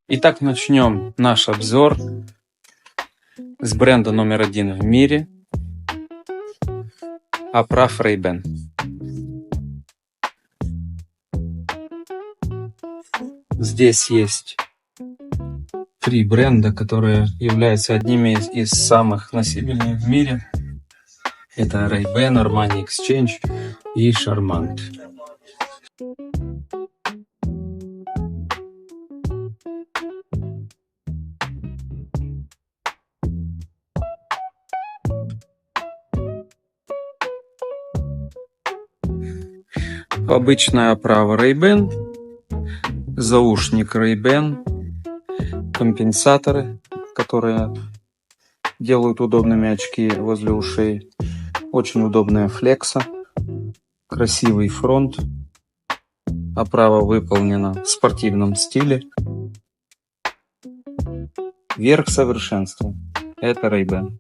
Итак, начнем наш обзор с бренда номер 1 в мире оправ Ray-Ban. Здесь есть 3 бренда, которые являются одними из самых носибельных в мире. Это Ray-Ban, Armani Exchange и Charmant. Обычная оправа Ray-Ban, заушник Ray-Ban, компенсаторы, которые делают удобными очки возле ушей, очень удобная флекса, красивый фронт. Оправа выполнена в спортивном стиле. Верх совершенства. Это Ray-Ban.